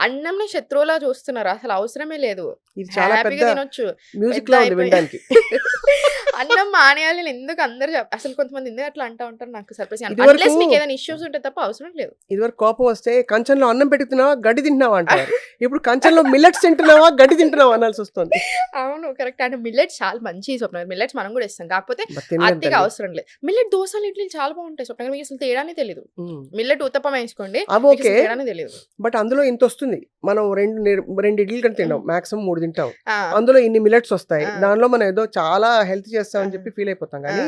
అన్నంని శత్రువులా చూస్తున్నారు. అసలు అవసరమే లేదు. ఇది చాలా పెద్ద హ్యాపీగా తినొచ్చు. మ్యూజిక్ పెద్ద లా ఉంది అయిపోయి వినడానికి. అన్నం మానేయాలి అని ఎందుకు అందరూ అసలు కొంతమంది ఎందుకు అట్లా అంటా ఉంటారు నాకు సర్ప్రైజ్ ఇదివరకు అన్లెస్ మీకు ఏదైనా ఇష్యూస్ ఉంటే తప్ప అవసరం లేదు. ఇదివరకు కోపం వస్తే కంచంలో అన్నం పెట్టుకున్నావా గడ్డి తింటున్నావా అంటారు. ఇప్పుడు కంచంలో మిల్లెట్స్ తింటున్నావా గడ్డి తింటున్నావా అనాల్సి వస్తుంది. అవును కరెక్ట్. అంటే మిల్లెట్స్ చాలా మంచి స్వప్న. మిల్లెట్స్ మనం కూడా ఇస్తాం. కాకపోతే తినలేదు అతిగా తల్లి. అవసరం లేదు. మిల్లెట్ దోసలు ఇడ్లీలు చాలా బాగుంటాయి స్వప్న. మీకు అసలు తేడానే తెలియదు. ఉమ్. మిల్లెట్ ఉత్తప్పం వేసుకోండి అవి మీకు ఓకే, అసలు తేడానే తెలియదు. బట్ అందులో ఇంత వస్తుంది. మనం రెండు ఇడ్లీలు కంటే తింటాం, మాక్సిమం 3 తింటాం. ఆ, అందులో ఇన్ని మిల్లెట్స్ వస్తాయి. ఆ, దానిలో మనం ఏదో చాలా హెల్త్ చేస్తామని ఆ, చెప్పి ఫీల్ అయిపోతాం. ఆ, కానీ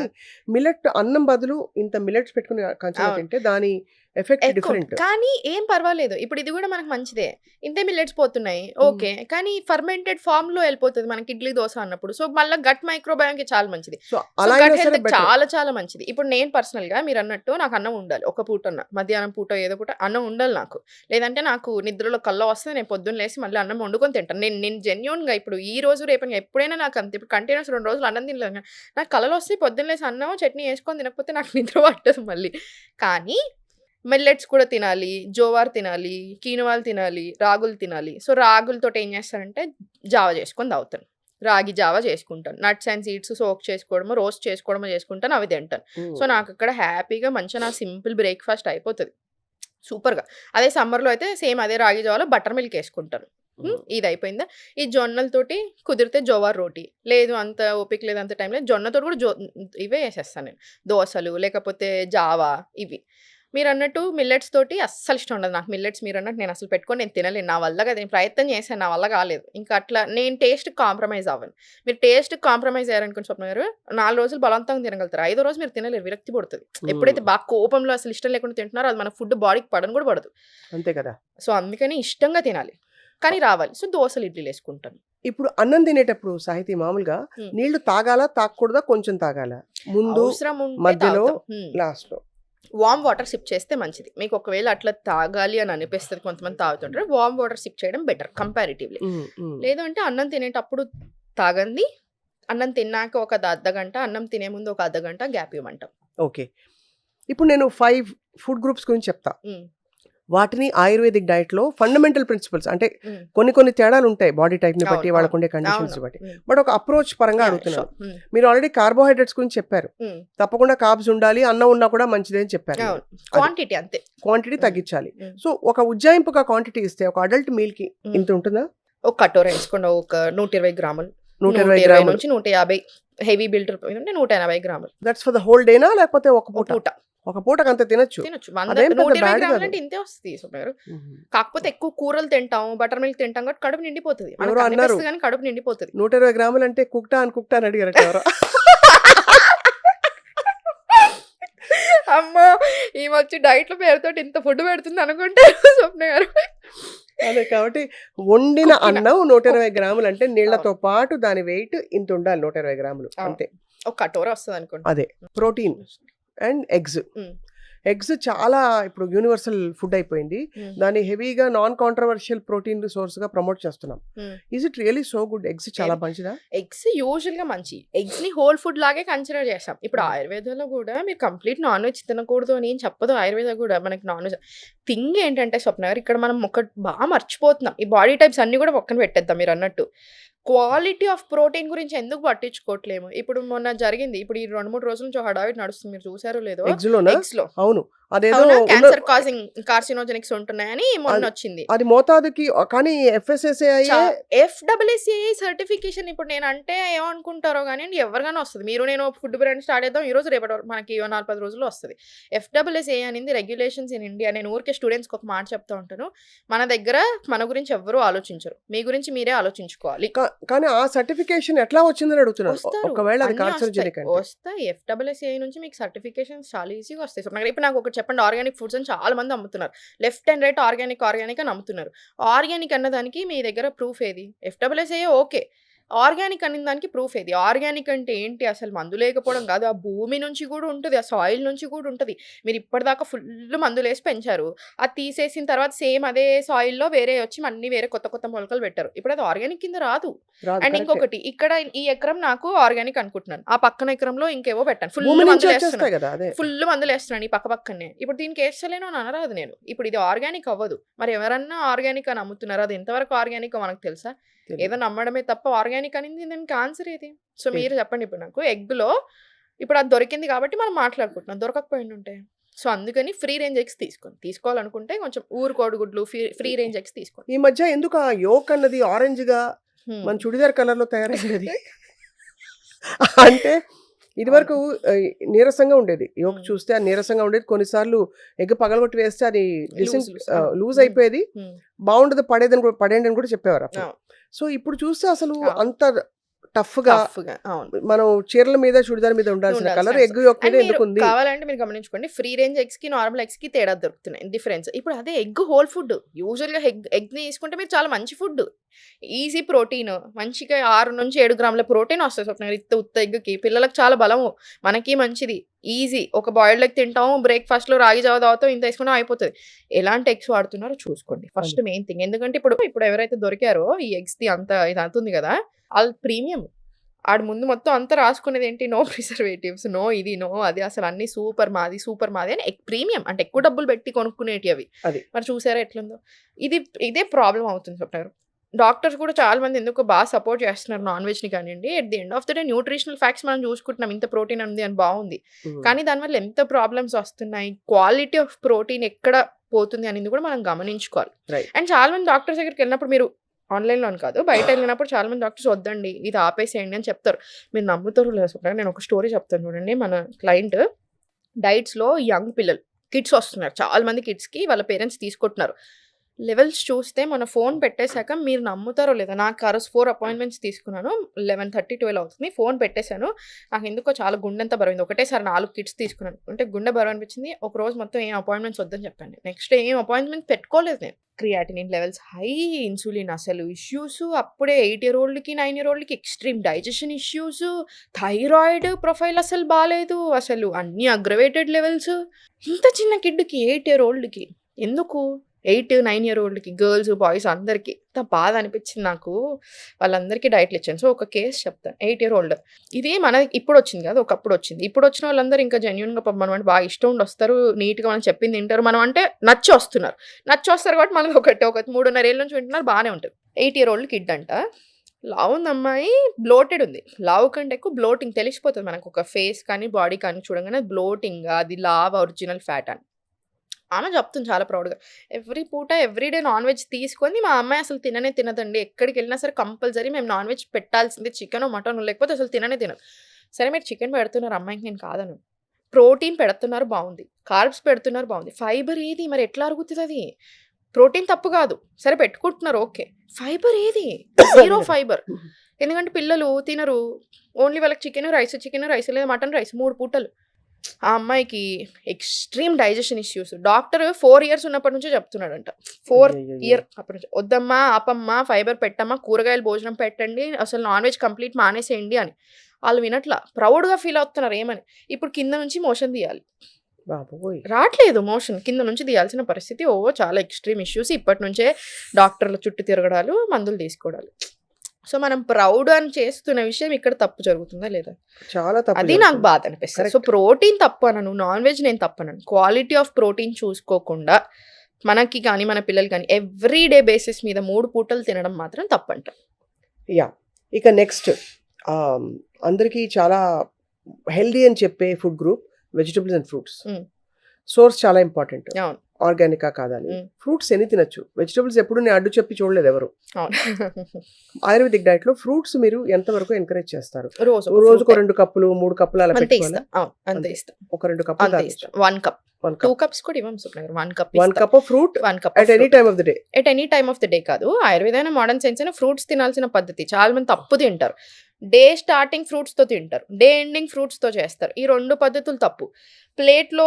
మిల్లెట్ అన్నం బదులు ఇంత మిల్లెట్స్ పెట్టుకుని కంచంలో అవును. తింటే దాని ఎఫెక్ట్ ఎక్కువ డిఫరెంట్. కానీ ఏం పర్వాలేదు. ఇప్పుడు ఇది కూడా మనకు మంచిదే. ఇంతే మిల్లెట్స్ పోతున్నాయి ఓకే. కానీ ఫర్మెంటెడ్ ఫార్మ్ లో వెళ్ళిపోతుంది మనకి ఇడ్లీ దోశ అన్నప్పుడు. సో మళ్ళీ గట్ మైక్రోబయోమ్ కి చాలా మంచిది. సో సో అలా గట్ అయినా సరే హెల్త్ బెటర్. చాలా చాలా మంచిది. ఇప్పుడు నేను పర్సనల్ గా మీరు అన్నట్టు నాకు అన్నం ఉండాలి. ఒక పూట మధ్యాహ్నం పూట ఏదో పూట అన్నం ఉండాలి నాకు. లేదంటే నాకు నిద్రలో కల్లా వస్తే నేను పొద్దున్న లేసి మళ్ళీ అన్నం వండుకొని తింటాను. నేను జెన్యూన్ గా ఇప్పుడు ఈ రోజు రేపు ఎప్పుడైనా నాకు అంతే. ఇప్పుడు కంటిన్యూస్ 2 రోజులు అన్నం తినలేదు కానీ నాకు కళలు వస్తే పొద్దున్న లేసి అన్నం చట్నీ వేసుకొని తినకపోతే నాకు నిద్ర పట్టదు మళ్ళీ. కానీ మిల్లెట్స్ కూడా తినాలి, జోవార్ తినాలి, కీనువాలు తినాలి, రాగులు తినాలి. సో రాగులతో ఏం చేస్తానంటే జావ చేసుకొని తాగుతాను. రాగి జావ చేసుకుంటాను. నట్స్ అండ్ సీడ్స్ సోక్ చేసుకోవడమో రోస్ట్ చేసుకోవడమో చేసుకుంటాను, అవి తింటాను. సో నాకు అక్కడ హ్యాపీగా మంచిగా నా సింపుల్ బ్రేక్ఫాస్ట్ అయిపోతుంది సూపర్గా. అదే సమ్మర్లో అయితే సేమ్ అదే రాగి జావలో బటర్ మిల్క్ వేసుకుంటాను. ఇది అయిపోయిందా. ఈ జొన్నలతోటి కుదిరితే జోవార్ రోటీ, లేదు అంత ఓపిక లేదు అంత టైం లేదు జొన్నతోటి కూడా ఇవే వేసేస్తాను నేను. దోశలు లేకపోతే జావా ఇవి. మీరు అన్నట్టు మిల్లెట్స్ తోటి అస్సలు ఇష్టం ఉండదు నాకు. మిల్లెట్స్ మీరు అన్నట్టు నేను అసలు పెట్టుకొని నేను తినలేను. నా వల్ల కదా, నేను ప్రయత్నం చేశాను, నా వల్ల కాలేదు. ఇంకా అట్లా నేను టేస్ట్ కాంప్రమైజ్ అవ్వను. మీరు టేస్ట్ కాంప్రమైజ్ అయ్యారనుకుని స్వప్న గారు 4 రోజులు బలవంతంగా తినగలుగుతారు. 5వ రోజు మీరు తినలేరు, విరక్తి పడుతుంది. ఎప్పుడైతే బాగా కోపంలో అసలు ఇష్టం లేకుండా తింటున్నారో అది మన ఫుడ్ బాడీకి పడను కూడా పడదు. అంతే కదా. సో అందుకని ఇష్టంగా తినాలి కానీ రావాలి. సో దోశలు ఇడ్లీలు వేసుకుంటాను. ఇప్పుడు అన్నం తినేటప్పుడు సాహితీ మామూలుగా నీళ్లు తాగాలా తాగకూడదా, కొంచెం తాగాలా, ముందు అవసరం ఉంటే మధ్యలో తాగుతాం. లాస్ట్ లో? వామ్ వాటర్ సిప్ చేస్తే మంచిది. మీకు ఒకవేళ అట్లా తాగాలి అని అనిపిస్తుంది, కొంతమంది తాగుతుంటారు, వామ్ వాటర్ సిప్ చేయడం బెటర్ కంపారిటివ్లీ. లేదు అంటే అన్నం తినేటప్పుడు తాగండి, అన్నం తిన్నాక ఒక అర్ధగంట, అన్నం తినే ముందు ఒక అర్ధగంట గ్యాప్ ఇవ్వమంటాం. ఓకే. ఇప్పుడు నేను 5 ఫుడ్ గ్రూప్స్ గురించి చెప్తా. వాటిని ఆయుర్వేదిక్ డైట్ లో ఫండమెంటల్ ప్రిన్సిపల్స్ అంటే కొన్ని తేడాలు ఉంటాయి బాడీ టైప్ ని బట్టి, వాళ్ళకు ఉండే కండిషన్స్ బట్టి, బట్ ఒక అప్రోచ్ పరంగా అడుగుతున్నాను. మీరు ఆల్రెడీ కార్బోహైడ్రేట్స్ గురించి చెప్పారు, తప్పకుండా కార్బ్స్ ఉండాలి, అన్నం ఉన్నా కూడా మంచిదే అని చెప్పారు. క్వాంటిటీ అంతే, క్వాంటిటీ తగ్గించాలి. సో ఒక ఉజ్జాయింపుగా క్వాంటిటీ ఇస్తే ఒక అడల్ట్ మీల్ కి ఇంత ఉంటుందా? ఒక కటోర వేసుకోండి, ఒక 120 గ్రాములు, 120 గ్రాముల నుంచి 150 హెవీ బిల్డర్ అంటే 180 గ్రాములు. దట్స్ ఫర్ ద హోల్ డేనా లేకపోతే ఒక పూట? ఒక పూటకి అంత తినొచ్చు. 120 గ్రాములు అంటే ఇంతే వస్తుంది సుమారు. కాకపోతే ఎక్కువ కూరలు తింటాం, బటర్ మిల్క్ తింటాం కాబట్టి కడుపు నిండిపోతుంది. అన్నారు కానీ కడుపు నిండిపోతుంది. 120 గ్రాములు అంటే కుక్టా అని అడిగారు ఎవరు? అమ్మో ఈ వచ్చి డైట్ లో పేరుతో ఇంత ఫుడ్ పెడుతుంది అనుకుంటే స్వప్న గారు. అదే కాబట్టి వండిన అన్నం 120 గ్రాములు అంటే నీళ్లతో పాటు దాని వెయిట్ ఇంత ఉండాలి, 120 గ్రాములు అంతే. ఒక కటోర వస్తుంది అనుకోండి. అదే ప్రోటీన్ అండ్ ఎగ్స్ చాలా ఇప్పుడు యూనివర్సల్ ఫుడ్ అయిపోయింది. దాన్ని హెవీగా నాన్ కాంట్రవర్షియల్ ప్రోటీన్ సోర్స్ గా ప్రమోట్ చేస్తున్నాం. Is it really so good? Eggs చాలా మంచిదా? ఎగ్స్ యూజువల్ గా మంచి. ఎగ్స్ ని హోల్ ఫుడ్ లాగే కన్సిడర్ చేస్తాం. ఇప్పుడు ఆయుర్వేదంలో కూడా మీరు కంప్లీట్ నాన్ వెజ్ తినకూడదు అని ఏం చెప్పదు ఆయుర్వేద కూడా. మనకి నాన్ వెజ్ థింగ్ ఏంటంటే స్వప్న గారు ఇక్కడ మనం ఒక బాగా మర్చిపోతున్నాం. ఈ బాడీ టైప్స్ అన్ని కూడా పక్కన పెట్టేద్దాం. మీరు అన్నట్టు క్వాలిటీ ఆఫ్ ప్రోటీన్ గురించి ఎందుకు పట్టించుకోవట్లేము? ఇప్పుడు మొన్న జరిగింది, ఇప్పుడు ఈ 2-3 రోజుల నుంచి హడావిడి నడుస్తుంది, మీరు చూసారో లేదో ఎగ్స్ లో. అవును, అదేదో క్యాన్సర్ కాజింగ్ కార్సినోజెనిక్స్ ఉంటున్నాయని మొన్న వచ్చింది. అది మోతాదుకి. కానీ FSSAI సర్టిఫికేషన్ ఇప్పుడు నేను అంటే ఏమనుకుంటారో కానీ ఎవరికైనా వస్తుంది. మీరు నేను ఫుడ్ బ్రాండ్ స్టార్ట్ చేద్దాం ఈ రోజు రేపటి వరకు మనకి 4-10 రోజుల్లో వస్తుంది. FSSAI అనేది రెగ్యులేషన్స్ ఇన్ ఇండియా. నేను ఊరికే స్టూడెంట్స్కి ఒక మాట చెప్తా ఉంటాను, మన దగ్గర మన గురించి ఎవ్వరూ ఆలోచించరు, మీ గురించి మీరే ఆలోచించుకోవాలి. కానీ ఆ సర్టిఫికేషన్ ఎట్లా వచ్చిందని అడుగుతున్నారు. ఒకవేళ అది కార్సినోజెనిక్ అంటే వస్తాయి. FSSAI నుంచి మీకు సర్టిఫికేషన్స్ చాలా ఈజీగా వస్తాయి. ఇప్పుడు నాకు ఒకటి చెప్పండి, ఆర్గానిక్ ఫుడ్స్ అని చాలా మంది అమ్ముతున్నారు, లెఫ్ట్ అండ్ రైట్ ఆర్గానిక్ అని అమ్ముతున్నారు. ఆర్గానిక్ అన్నదానికి మీ దగ్గర ప్రూఫ్ ఏది? FSSAI ఓకే, ఆర్గానిక్ అనే దానికి ప్రూఫ్ ఏది? ఆర్గానిక్ అంటే ఏంటి? అసలు మందు లేకపోవడం కాదు. ఆ భూమి నుంచి కూడా ఉంటది. ఆ సాయిల్ నుంచి కూడా ఉంటది. మీరు ఇప్పటిదాకా ఫుల్ మందులేసి పెంచారు. అది తీసేసిన తర్వాత సేమ్ అదే సాయిల్‌లో వేరే వచ్చి అన్నీ వేరే కొత్త కొత్త మొలకలు పెట్టారు. ఇప్పుడు అది ఆర్గానిక్ కింద రాదు. రాదు. అండ్ కరెక్టే. ఇంకొకటి ఇక్కడ ఈ ఎకరం నాకు ఆర్గానిక్ అనుకుంటున్నాను. ఆ పక్కన ఎకరంలో ఇంకేవో పెట్టాను. ఫుల్ భూమి నుంచి మందులేస్తున్నాను. వచ్చేస్తాయి కదా! అదే. ఫుల్ మందులేస్తున్నాను ఈ పక్కనే. ఇప్పుడు దీనికి ఏస్తలేను అని అనరాదు నేను. ఇప్పుడు ఇది ఆర్గానిక్ అవ్వదు. మరి ఎవరన్నా ఆర్గానిక్ అని అమ్ముతున్నారు. అది ఎంతవరకు ఆర్గానికో మనకు తెలుసా? తెలీదు. ఏదో నమ్మడమే తప్ప ఆర్గానిక్ అనేది దానికి ఆన్సర్ ఏది? సో లేదు. మీరు చెప్పండి ఇప్పుడు నాకు ఎగ్‌లో ఇప్పుడు అది దొరికింది కాబట్టి మనం మాట్లాడుకుంటున్నాం. దొరకకపోయిండుంటే? సో అందుకని ఫ్రీ రేంజ్ ఎగ్స్ తీసుకోండి. తీసుకోవాలనుకుంటే కొంచెం ఊరు కోడిగుడ్లు ఫ్రీ రేంజ్ ఎగ్స్ తీసుకోండి. ఈ మధ్య ఎందుకు ఆ యోక్ అన్నది ఆరెంజ్‌గా హ్మ్. మన చుడిదార్ కలర్‌లో తయారైందది? అంటే ఇదివరకు నీరసంగా ఉండేది. యోక్ హ్మ్. చూస్తే అది నీరసంగా ఉండేది. కొన్నిసార్లు ఎగ్ పగలగొట్టి వేస్తే అది లూజ్. లూజ్ హ్మ్. అయిపోయేది. హ్మ్. బాగుండదు పడేయండి అని కూడా చెప్పేవారు అప్పుడు. అవును. సో ఇప్పుడు చూస్తే అసలు అవును. అంత టఫ్‌గా టఫ్‌గా. అవును. మనం చీరల మీద చుడిదార్ మీద ఉండాల్సిన కలర్ ఎగ్ యోక్ మీద అండ్ మీరు ఎందుకు ఉంది? కావాలంటే మీరు గమనించుకోండి. ఫ్రీ రేంజ్ ఎగ్స్‌కి, నార్మల్ ఎగ్స్‌కి తేడా దొరుకుతున్నాయి. డిఫరెన్స్. ఇప్పుడు అదే ఎగ్ హోల్ ఫుడ్. యూజువల్‌గా ఎగ్‌ని తీసుకుంటే మీరు చాలా మంచి ఫుడ్. Easy protein. మంచిగా 6-7 గ్రాముల ప్రోటీన్ వస్తది స్వప్న ఉత్త ఎగ్‌కి. పిల్లలకి చాలా బలము. మనకి మంచిది. ఈజీ. ఒక బాయిల్డ్ ఎగ్ తింటాము. బ్రేక్‌ఫాస్ట్‌లో రాగి జావ తాగుతాం. ఇంత ఏసుకున్నా అయిపోతది. ఎలాంటి ఎగ్స్ వాడుతున్నారో చూసుకోండి. First main thing. ఎందుకంటే ఇప్పుడు ఎవరైతే దొరికారో ఈ ఎగ్స్‌ది ఇది ఉంది కదా! ఆళ్ళు ప్రీమియం. ఆడు ముందు మొత్తం అంతా రాసుకునేదేంటి? నో ప్రిజర్వేటివ్స్, నో ఇది, నో అది. అసలు అన్నీ సూపర్ మాది అని ప్రీమియం. అంటే ఎక్కువ డబ్బులు పెట్టి కొనుక్కునేటివి అవి. అది. మరి చూసారా ఎట్లుందో? ఇదే ప్రాబ్లమ్ అవుతుంది స్వప్న గారు. డాక్టర్స్ కూడా చాలా మంది ఎందుకో సపోర్ట్ చేస్తున్నారు నాన్ వెజ్‌ని కానియండి. At the end of the day nutritional facts మనం చూసుకుంటున్నాం. ఇంత ప్రోటీన్ ఉంది అని బావుంది. కానీ దానివల్ల ఎంత ప్రాబ్లమ్స్ వస్తున్నాయి? క్వాలిటీ ఆఫ్ ప్రోటీన్ ఎక్కడ పోతుంది అనేది కూడా మనం గమనించుకోవాలి. రైట్. అండ్ చాలా మంది డాక్టర్స్ దగ్గరికెళ్ళినప్పుడు మీరు ఆన్‌లైన్‌లో అని కాదు. బయటెళ్ళినప్పుడు చాలా మంది డాక్టర్స్ వద్దండి. ఇది ఆపేసేయండి అని చెప్తారు. మీరు నమ్ముతారో లేదో స్వప్న నేను ఒక స్టోరీ చెప్తాను చూడండి. మన క్లయింట్ డైట్స్‌లో యంగ్ పిల్లలు కిడ్స్ వస్తున్నారు. చాలా మంది కిడ్స్‌కి వాళ్ళ పేరెంట్స్ తీసుకుంటున్నారు. లెవెల్స్ చూస్తే మొన్న ఫోన్ పెట్టేసాక మీరు నమ్ముతారో లేదో నాకు ఆ రోజు 4 అపాయింట్మెంట్స్ తీసుకున్నాను. 11:30, 12 అవుతుంది. ఫోన్ పెట్టేసాను. నాకెందుకో చాలా గుండెంతా బరువైంది. ఒకటేసారి 4 కిట్స్ తీసుకున్నాను. అంటే గుండె బరువు అనిపించింది. ఒక రోజు మొత్తం ఏం అపాయింట్మెంట్స్ వద్దని చెప్పాను. నెక్స్ట్ డే ఏం అపాయింట్మెంట్ పెట్టుకోలేదు నేను. క్రియాటినిన్ లెవెల్స్ హై, ఇన్సులిన్ అసలు ఇష్యూస్ అప్పుడే 8 ఇయర్ ఓల్డ్‌కి, 9 ఇయర్ ఓల్డ్‌కి extreme digestion issues, thyroid profile అసలు బాలేదు. అసలు అన్నీ అగ్రవేటెడ్ లెవెల్స్. ఇంత చిన్న కిడ్‌కి 8 ఇయర్ ఓల్డ్‌కి ఎందుకు? 8, 9 ఇయర్ ఓల్డ్‌కి గర్ల్స్, బాయ్స్ అందరికి. ఎంత బాధ అనిపించింది నాకు. వాళ్ళందరికీ డైట్‌లు ఇచ్చాను. సో, ఒక కేస్ చెప్తాను. 8 ఇయర్ ఓల్డ్. ఇది ఇప్పుడొచ్చింది కాదు. ఒకప్పుడొచ్చింది. ఇప్పుడొచ్చిన వాళ్ళందరూ ఇంకా జెన్యూన్‌గా మనం అంటే బాగా ఇష్టం ఉండి వస్తారు. నీట్‌గా మనం చెప్పింది తింటారు. మనం అంటే నచ్చి వస్తున్నారు. నచ్చి వస్తారు కాబట్టి మనది ఒక 3.5 ఏళ్ల నుంచి వింటున్నారు బానే ఉంటది. 8 ఇయర్ ఓల్డ్ కిడ్ అంట. లావుంది అమ్మాయి. బ్లోటెడ్ ఉంది. లావు కంటే ఎక్కువ బ్లోటింగ్ తెలిసిపోతది మనకు. ఒక ఫేస్ కానీ, బాడీ కానీ చూడంగానే బ్లోటింగ్ అది లావు ఒరిజినల్ ఫ్యాట్ అని. ఆమె చెప్తుంది చాలా ప్రౌడ్‌గా. ఎవ్రీ పూట ఎవ్రీ డే నాన్ వెజ్ తీసుకొని మా అమ్మాయి అసలు తినదండి. ఎక్కడికెళ్ళినా సరే కంపల్సరీ మేము నాన్ వెజ్ పెట్టాల్సిందే. చికెనో, మటనో లేకపోతే అసలు తినదు. సరే మీరు చికెన్ పెడుతున్నారు అమ్మాయికి నేను కాదనను. ప్రోటీన్ పెడుతున్నారు బావుంది. కార్బ్స్ పెడుతున్నారు బావుంది. ఫైబర్ ఏది? మరి ఎట్లా అరుగుతదది? ప్రోటీన్ తప్పు కాదు. సరే పెట్టుకుంటున్నారు ఓకే. ఫైబర్ ఏది? Zero fibre. ఎందుకంటే పిల్లలు తినరు. ఓన్లీ వాళ్ళకి చికెను, రైస్ లేదా మటన్ రైస్ 3 పూటలు. ఆ అమ్మాయికి extreme digestion issues. Doctor 4 years ఉన్నప్పటి నుంచే చెప్తున్నాడంట. 4 ఇయర్ అప్పటి నుంచి. "వద్దమ్మా, ఆపమ్మా, ఫైబర్ పెట్టమ్మా, కూరగాయల భోజనం పెట్టండి, అసలు నాన్ వెజ్ కంప్లీట్ మానేసేయండి" అని. ఆళ్ళు వినట్లా. ప్రౌడ్‌గా ఫీల్ అవుతున్నారు ఏమని. ఇప్పుడు కింద నుంచి మోషన్ తీయాలి. బాబోయ్! రాట్లేదు మోషన్. కింద నుంచి తీయాల్సిన పరిస్థితి. చాలా ఎక్స్‌ట్రీమ్ ఇష్యూస్. ఇప్పటి నుంచే డాక్టర్ల చుట్టూ తిరగడాలు, మందులు తీసుకోవడాలు. సో, మనం ప్రౌడ్ అని చేస్తున్న విషయం ఇక్కడ తప్పు జరుగుతుందా లేదా? చాలా తప్పు అది నాకు జరుగుతుంది. బాధ అనిపిస్తది. So, correct. ప్రోటీన్ తప్పు అనను. నాన్ వెజ్ నేను తప్పనను. క్వాలిటీ ఆఫ్ ప్రోటీన్ చూసుకోకుండా మనకి కానీ, మన పిల్లలకి కానీ ఎవ్రీ డే బేసిస్ మీద 3 పూటలు తినడం మాత్రం తప్పంట. యాహ్! ఇక నెక్స్ట్ అందరికీ చాలా హెల్తీ అని చెప్పే food group vegetables and fruits. హ్మ్. సోర్స్ చాలా ఇంపార్టెంట్. అవును. ఆర్గానికా కాదని. హ్మ్. ఫ్రూట్స్ ఎన్ని తినొచ్చు. వెజిటబుల్స్ ఎప్పుడు నేను అడ్డు చెప్పి చూడలేదు ఎవరు. అవును. ఆయుర్వేదిక్ డైట్‌లో ఫ్రూట్స్ మీరు ఎంతవరకు ఎంకరేజ్ చేస్తారు? రోజుకో రోజుకో ఫ్రూటే. 2 కప్పులు, 3 కప్పులు అలా అంతే పెట్టుకోవాలా? ఇస్తా. అవును. అంతే అంతే. ఇస్తా. ఒక 2 కప్పులు అంతే తాగొచ్చు. ఇస్తా. 1 కప్. 1 2 కప్. కప్స్ కూడా ఇవ్వం స్వప్న గారు. 1 కప్ 1 ఇస్తా. Cup of fruit 1 cup at of any fruit. Time of the day. At any time of the day కాదు. ఆయుర్వేదం, మోడర్న్ సైన్స్ అయినా ఫ్రూట్స్ తినాల్సిన పద్ధతి. చాలా మంది తప్పు తింటారు. డే స్టార్టింగ్ ఫ్రూట్స్‌తో తింటారు. డే ఎండింగ్ ఫ్రూట్స్‌తో చేస్తారు. ఈ 2 పద్ధతులు తప్పు. ప్లేట్‌లో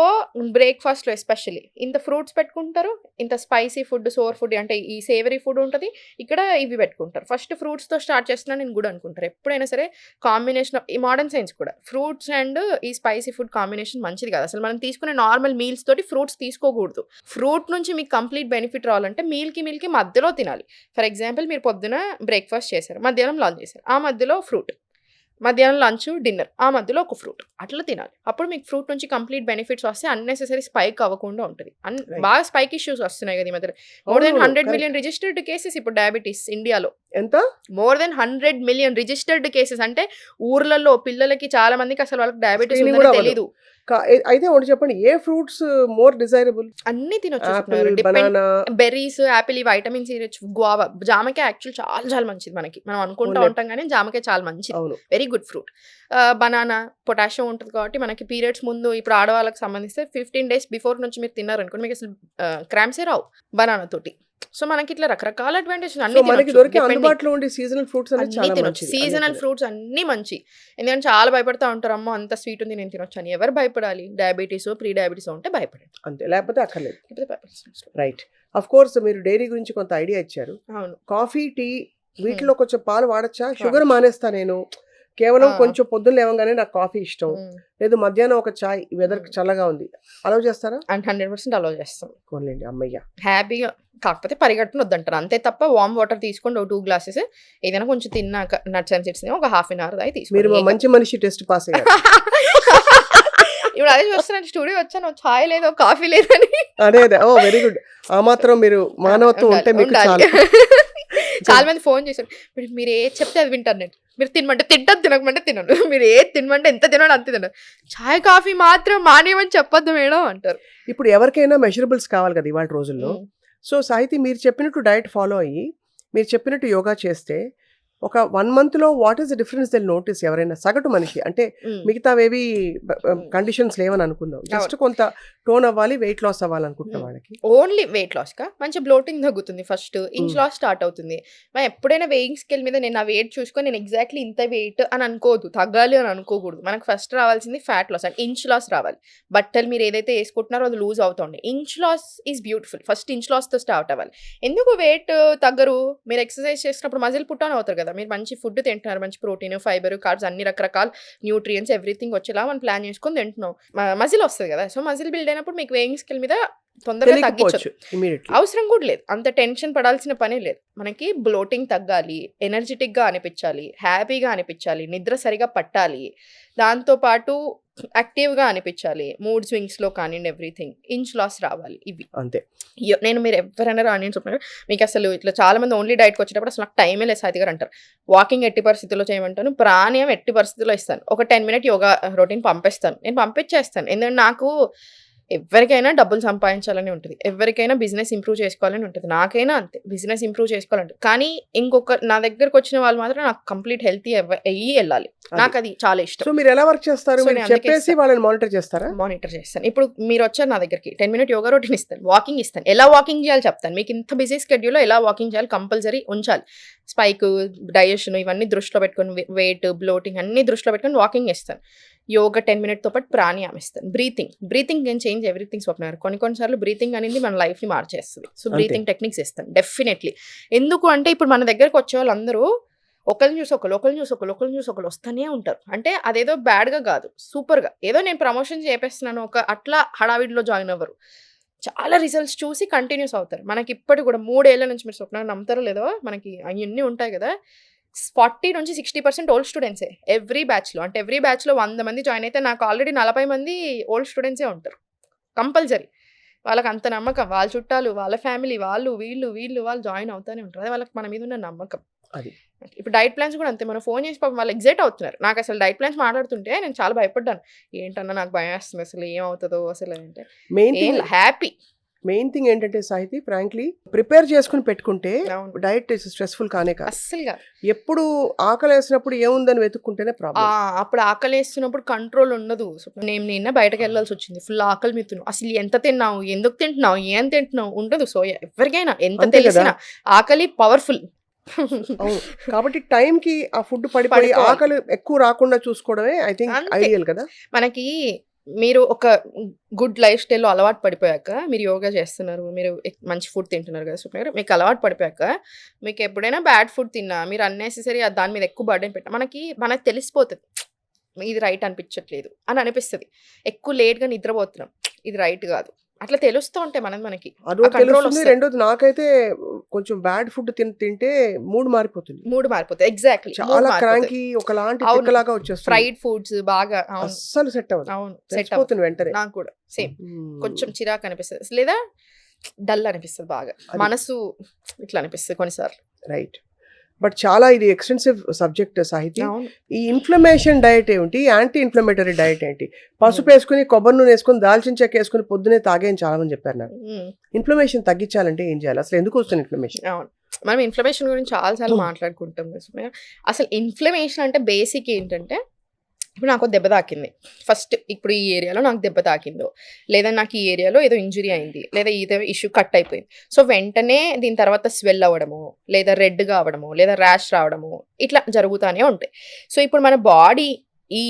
బ్రేక్‌ఫాస్ట్‌లో ఎస్పెషల్లీ ఇంత ఫ్రూట్స్ పెట్టుకుంటారు. ఇంత స్పైసీ ఫుడ్, సోర్ ఫుడ్ అంటే ఈ సేవరీ ఫుడ్ ఉంటది. ఇక్కడ ఇవి పెట్టుకుంటారు. ఫస్ట్ ఫ్రూట్స్‌తో స్టార్ట్ చేస్తున్నానని కూడా అనుకుంటారు. ఎప్పుడైనా సరే కాంబినేషన్ ఈ మోడర్న్ సైన్స్ కూడా ఫ్రూట్స్ అండ్ ఈ స్పైసీ ఫుడ్ కాంబినేషన్ మంచిది కాదు. అసలు మనం తీసుకునే నార్మల్ మీల్స్ తోటి ఫ్రూట్స్ తీసుకోకూడదు. ఫ్రూట్ నుంచి మీకు కంప్లీట్ బెనిఫిట్ రావాలంటే మీల్‌కి మధ్యలో తినాలి. ఫర్ ఎగ్జాంపుల్ మీరు పొద్దున బ్రేక్‌ఫాస్ట్ చేశారు. మధ్యాహ్నం లంచ్ చేశారు. ఆ మధ్యలో ఫ్రూట్. మధ్యాహ్నం లంచ్, డిన్నర్. ఆ మధ్యలో ఒక ఫ్రూట్. అట్లా తినాలి. అప్పుడు మీకు ఫ్రూట్ నుంచి కంప్లీట్ బెనిఫిట్స్ వస్తే అన్నెసెసరీ స్పైక్ అవ్వకుండా ఉంటది. రైట్. బాగా స్పైక్ ఇష్యూస్ వస్తున్నాయి కదా ఈ మధ్యలో. మోర్ దెన్ అవును. 100 కరెక్ట్. మిలియన్ రిజిస్టర్డ్ కేసెస్ ఇప్పుడు డయాబెటిస్ ఇండియాలో. ఎంత? More than 100 million registered cases అంటే ఊర్లలో పిల్లలకి చాలా మందికి అసలు వాళ్ళకి డయాబెటిస్ స్క్రీనింగ్ కూడా ఉందని అవ్వదు. తెలీదు. అయితే ఒకటి చెప్పండి, ఏ ఫ్రూట్స్ మోర్ డిజైరబుల్? అన్నీ తినొచ్చు యాపిల్, చెప్తున్నారు. Banana. Berries, apple, vitamin C rich, guava, జామకాయ యాక్చువల్ చాలా చాలా మంచిది మనకి. మనం అనుకుంటా అవునులే. ఉంటాం కానీ జామకాయ చాలా మంచిది. అవును. Very good fruit. Banana potassium ఉంటుంది కాబట్టి మనకి పీరియడ్స్ ముందు ఇప్పుడు ఆడవాళ్ళకి సంబంధిస్తే 15 డేస్ బిఫోర్ నుంచి మీరు తిన్నారనుకోండి మీకు అసలు క్రామ్సే రావు బనానా తోటి. సో మనకి ఇట్లా రకరకాల అడ్వాంటేజ్ సో అన్ని మనకి తినొచ్చు. దొరికే డిపెండింగ్ అందుబాటులో ఉండే సీజనల్ ఫ్రూట్స్ అనేది అన్నీ చాలా తినొచ్చు. మంచిది. అన్ని సీజనల్ తినొచ్చు. ఫ్రూట్స్ అన్నీ మంచి. ఎందుకంటే చాలా భయపడతా ఉంటారు. అమ్మో అంత స్వీట్ ఉంది నేను తినొచ్చు అని. ఎవరు భయపడాలి? డయాబెటీస్, ప్రీ డయాబెటీస్ ఉంటే భయపడండి. అంతే, లేకపోతే అక్కర్లేదు. లేకపోతే భయపడాల్సిన అవసరం లేదు. రైట్. ఆఫ్ కోర్స్ మీరు డైరీ గురించి కొంత ఐడియా ఇచ్చారు. అవును. కాఫీ, టీ వీటిలో కొంచెం పాలు వాడచ్చా? షుగర్ వాడచ్చు. మానేస్తా నేను. కేవలం ఆ. కొంచెం పొద్దున్న లేవగానే నాకు కాఫీ ఇష్టం. ఉమ్. లేదు మధ్యాహ్నం ఒక చాయ్, వెదర్ ఉమ్. చల్లగా ఉంది, అలౌ చేస్తారా? అండ్ 100% అలౌ చేస్తాం కొనలేండి అమ్మయ్య. హ్యాపీగా. కాకపోతే పరిగెట్టున వద్దంటారు అంతే తప్ప వామ్ వాటర్ తీసుకోండి. 2 గ్లాసెస్ ఏదైనా కొంచెం తిన్నాక నట్స్ అండ్ సీడ్స్ ఒక హాఫ్ అన్ అవర్ దాకా మీరు తీసుకోండి. మా ఏం కాదు. మంచి మనిషి టెస్ట్ పాస్ అయ్యారు. ఇప్పుడు అదే చూస్తున్నాను స్టూడియో వచ్చాను చాయ్ లేదు కాఫీ లేదని. అదే అదే. ఓ వెరీ గుడ్. ఆ మాత్రం మీరు మానవత్వం ఉంటే ఉండాలి మీకు ఉండాలి. చాలు. చాలా మంది ఫోన్ చేశారు. మీరు ఏది చెప్తే అది వింటారు నేను. మీరు తినమంటే తింటాను, తినకమంటే తినను. మీరు ఏది తినమంటే ఎంత తినడు అంతే తినడు. చాయ్ కాఫీ మాత్రం మానేయమని చెప్పొద్దు మేడం అంటారు. ఇప్పుడు ఎవరికైనా మెజరబుల్స్ కావాలి కదా ఇవాళ రోజుల్లో. ఉమ్. సో సాహితీ, మీరు చెప్పినట్టు డైట్ ఫాలో అయ్యి మీరు చెప్పినట్టు యోగా చేస్తే ఒక 1 మంత్లో వాట్ ఈస్ ద డిఫరెన్స్ దిల్ నోటీస్? ఎవరైనా సగటు మనిషి అంటే ఉమ్. మిగతావేవి ఉమ్. కండిషన్స్ లేవని అనుకుందాం, జస్ట్ అవును. కొంత టోన్ అవ్వాలి, వెయిట్ లాస్ అవ్వాలనుకుంటున్న ఉమ్. వాళ్ళకి. ఓన్లీ వెయిట్ లాస్‌కా మంచి బ్లోటింగ్ తగ్గుతుంది ఫస్ట్. ఇంచ్ ఉమ్. లాస్ స్టార్ట్ అవుతుంది. మనం ఎప్పుడైనా వెయింగ్ స్కేల్ మీద నేను నా వెయిట్ చూసుకొని నేను ఎగ్జాక్ట్‌లీ ఇంత వెయిట్ అని అనుకోవద్దు. తగ్గాలి అని అనుకోకూడదు. మనకు ఫస్ట్ రావాల్సింది fat loss and inch loss రావాలి. బట్టలు మీరు ఏదైతే ఏసుకుంటున్నారో అది లూజ్ అవుతుంది. Inch loss is beautiful. First inch లాస్‌తో స్టార్ట్ అవ్వాలి. ఎందుకు వెయిట్ తగ్గరు? మీరు ఎక్సర్సైజ్ చేసినప్పుడు మజిల్ పుట్ ఆన్ అవుతారు కదా! మీరు మంచి ఫుడ్ తింటున్నారు. మంచి ప్రోటీన్, ఫైబర్, కార్బ్స్ అన్ని రకరకాల న్యూట్రియంట్స్ ఎవ్రీథింగ్ వచ్చేలా మనం ప్లాన్ చేసుకొని తింటున్నాం. మజిల్ వస్తది కదా! సో మజిల్ బిల్డ్ అయినప్పుడు మీకు వేయింగ్ స్కేల్ మీద తొందరగా తగ్గించొచ్చు. తెలియకపోవచ్చు ఇమీడియట్లీ. అవసరం కూడా లేదు. అంత టెన్షన్ పడాల్సిన పనే లేదు. మనకి బ్లోటింగ్ తగ్గాలి, ఎనర్జిటిక్‌గా అనిపించాలి, హ్యాపీగా అనిపించాలి, నిద్ర సరిగా పట్టాలి. దాంతో పాటు యాక్టివ్‌గా అనిపించాలి. మూడ్ స్వింగ్స్‌లో కానివ్వండి ఎవ్రీథింగ్. ఇంచ్ లాస్ రావాలి ఇవి. అంతే. నేను మీరు ఎవరైనా రాని అని చెప్పినారు. మీకు అసలు ఇట్లా చాలా మంది ఓన్లీ డైట్‌కి వచ్చేటప్పుడు అసలు నాకు టైమే లేదు సాయితీ గారు అంటారు. వాకింగ్ ఎట్టి పరిస్థితుల్లో చేయమంటాను. ప్రాణాయామం ఎట్టి పరిస్థితుల్లో ఇస్తాను. ఒక 10 మినిట్ యోగా రొటీన్ పంపిస్తాను. నేను పంపించేస్తాను. ఎందుకంటే నాకు ఎవరికైనా డబ్బులు సంపాదించాలని ఉంటుంది. ఎవరికైనా బిజినెస్ ఇంప్రూవ్ చేసుకోవాలని ఉంటుంది. నాకైనా అంతే. బిజినెస్ ఇంప్రూవ్ చేసుకోవాలంటే. కానీ నా దగ్గరకు వచ్చిన వాళ్ళు మాత్రం నాకు కంప్లీట్ హెల్తీ అయ్యి వెళ్ళాలి. అది. నాకు అది చాలా ఇష్టం. సో మీరు ఎలా వర్క్ చేస్తారు? సో మీరు నేను అందుకే చెప్పేసి ఇస్తాను. వాళ్ళని మానిటర్ చేస్తారా? మానిటర్ చేస్తాను. ఇప్పుడు మీరు వచ్చారు నా దగ్గరికి 10 మినిట్ యోగా రొటీన్ ఇస్తాను. వాకింగ్ ఇస్తాను. ఎలా వాకింగ్ చేయాలి చెప్తాను. మీకు ఇంత బిజీ స్కెడ్యూల్లో ఎలా వాకింగ్ చేయాలి కంపల్సరీ ఉంచాలి. స్పైక్, డైజెషన్ ఇవన్నీ దృష్టిలో పెట్టుకొని వెయిట్, బ్లోటింగ్ అన్ని దృష్టిలో పెట్టుకొని వాకింగ్ ఇస్తాను. యోగా 10 మినిట్‌తో పాటు ప్రాణాయామం ఇస్తాను. బ్రీతింగ్ కెన్ చేంజ్ ఎవ్రీథింగ్ స్వప్న గారు. కొన్నిసార్లు బ్రీతింగ్ అనేది మన లైఫ్‌ని మార్చేస్తది. సో అంతే. బ్రీతింగ్ టెక్నిక్స్ ఇస్తాను డెఫినెట్‌లీ. ఎందుకు అంటే ఇప్పుడు మన దగ్గరకు వచ్చే వాళ్ళందరూ ఒకళ్ళని చూసి ఒకళ్ళు వస్తూనే ఉంటారు. అంటే అదేదో బ్యాడ్‌గా కాదు, సూపర్‌గా. ఏదో నేను ప్రమోషన్ చేపిస్తున్నాను అట్లా హడావిడిలో జాయిన్ అవ్వరు. చాలా రిజల్ట్స్ చూసి కంటిన్యూస్ అవుతారు. మనకి ఇప్పటికి కూడా 3 ఏళ్ల నుంచి మీరు స్వప్న నమ్ముతారో లేదో మనకి అయన్నీ ఉంటాయి కదా! 40-60% ఓల్డ్ స్టూడెంట్సే ఎవ్రీ బ్యాచ్‌లో. అంటే ఎవ్రీ బ్యాచ్‌లో 100 మంది జాయిన్ అయితే నాకు ఆల్రెడీ 40 మంది ఓల్డ్ స్టూడెంట్సే ఉంటారు. కంపల్సరీ. వాళ్ళకి అంత నమ్మకం. వాళ్ళ చుట్టాలు, వాళ్ళ ఫ్యామిలీ, వీళ్ళు జాయిన్ అవుతానే ఉంటారు. అదే వాళ్ళకి మన మీద ఉన్న నమ్మకం. అది. ఇప్పుడు డైట్ ప్లాన్స్ కూడా అంతే. మనం ఫోన్ చేసి పాపం వాళ్ళు ఎక్సైట్ అవుతున్నారు. నాకు అసలు డైట్ ప్లాన్స్ మాట్లాడుతుంటే నేను చాలా భయపడ్డాను. ఏంటన్నా నాకు భయం వేస్తుంది అసలు ఏమవుతుందో అసలు అంటే మెయిన్ హ్యాపీ. థింగ్ ఏంటంటే సాహితీ, ఫ్రాంక్లీ ప్రిపేర్ చేసుకుని పెట్టుకుంటే అవును. డైట్ స్ట్రెస్ఫుల్ కానే కాదు. అస్సలుగా. ఎప్పుడు ఆకలి వేసినప్పుడు ఏముందని వెతుక్కుంటేనే ప్రాబ్లం. అప్పుడు ఆకలి వేస్తున్నప్పుడు కంట్రోల్ ఉండదు. నేను నిన్న బయటకు వెళ్ళాల్సి వచ్చింది. ఫుల్ ఆకలి మీతున్నావు. అసలు ఎంత తిన్నావు, ఎందుకు తింటున్నావు, ఏం తింటున్నావు ఉండదు. సో ఎవరికైనా ఎంత అంతే కదా. తెలిసినా ఆకలి పవర్ఫుల్. అవును. కాబట్టి టైంకి ఆ ఫుడ్ పడిపోయి పడుకోవాలి. ఆకలి ఎక్కువ రాకుండా చూసుకోవడమే ఐ థింక్ అంతే. ఐడియల్ కదా! మనకి మీరు ఒక గుడ్ లైఫ్ స్టైల్‌లో అలవాటు పడిపోయాక, మీరు యోగా చేస్తున్నారు, మీరు మంచి ఫుడ్ తింటున్నారు కదా స్వప్న గారు. మీకు అలవాటు పడిపోయాక, మీకు ఎప్పుడైనా బ్యాడ్ ఫుడ్ తిన్నా, మీరు అన్నెసెసరీ దాని మీద ఎక్కువ బర్డెన్ పెట్టినా, మనకు తెలిసిపోతది. ఇది రైట్ అనిపించట్లేదు అని అనిపిస్తది. ఎక్కువ లేట్‌గా నిద్రపోతున్నాం. ఇది రైట్ కాదు. అట్లా తెలుస్తూ ఉంటాయి మనకి. ఆ అదోటి కంట్రోల్ తెలుస్తుంది. వస్తది. రెండోది నాకైతే కొంచెం బ్యాడ్ ఫుడ్ తింటే మూడ్ మారిపోతుంది. మూడ్ మారిపోతది. ఎగ్జాక్ట్‌లీ. మూడ్ చాలా మారిపోతది. క్రాంకీ ఒకలాంటి అవును. తిక్కలాగా వచ్చేస్తుంది. ఫ్రైడ్ ఫుడ్స్ బాగా అవును. అస్సలు సెట్ అవ్వదు. అవును. సెట్ అవ్వదు. తెలిసిపోతుంది వెంటనే. నాకు కూడా సేమ్. హ్మ్. కొంచెం చిరాకు అనిపిస్తది. లేదా డల్ అనిపిస్తది బాగా. అది. మనసు ఇట్లా అనిపిస్తది కొన్నిసార్లు. రైట్. బట్ చాలా ఇది ఎక్స్‌టెన్సివ్ సబ్జెక్ట్ సాహితి. అవును. ఈ ఇన్‌ఫ్లమేషన్ డయట్ ఏమిటి? యాంటీ ఇన్‌ఫ్లమేటరీ డయట్ ఏంటి? పసుపేసుకొని, కొబ్బరి నూనేసుకొని, దాల్చిన చెక్కేసుకొని పొద్దున్నే తాగేయని చాలా మంది చెప్పారు నాకు. ఇన్‌ఫ్లమేషన్ తగ్గించాలంటే ఏం చేయాలి? అసలు ఎందుకు వస్తుంది ఇన్‌ఫ్లమేషన్? అవును. మనం ఇన్‌ఫ్లమేషన్ గురించి చాలా సార్లు మాట్లాడుకుంటాం కదా సుమయ్య. అసలు ఇన్‌ఫ్లమేషన్ అంటే బేసిక్ ఏంటంటే, ఇప్పుడు నాకో దెబ్బ తాకింది. ఫస్ట్ ఇప్పుడు ఈ ఏరియాలో నాకు దెబ్బ తాకిందో, లేదా నాకు ఈ ఏరియాలో ఏదో ఇంజురీ అయింది, లేదా ఏదో ఇష్యూ కట్ అయిపోయింది. సో, వెంటనే దీని తర్వాత స్వెల్ అవ్వడమో, లేదా రెడ్‌గా అవ్వడమో, లేదా ర్యాష్ రావడమో ఇట్లా జరుగుతానే ఉంటాయి. సో, ఇప్పుడు మన బాడీ ఈ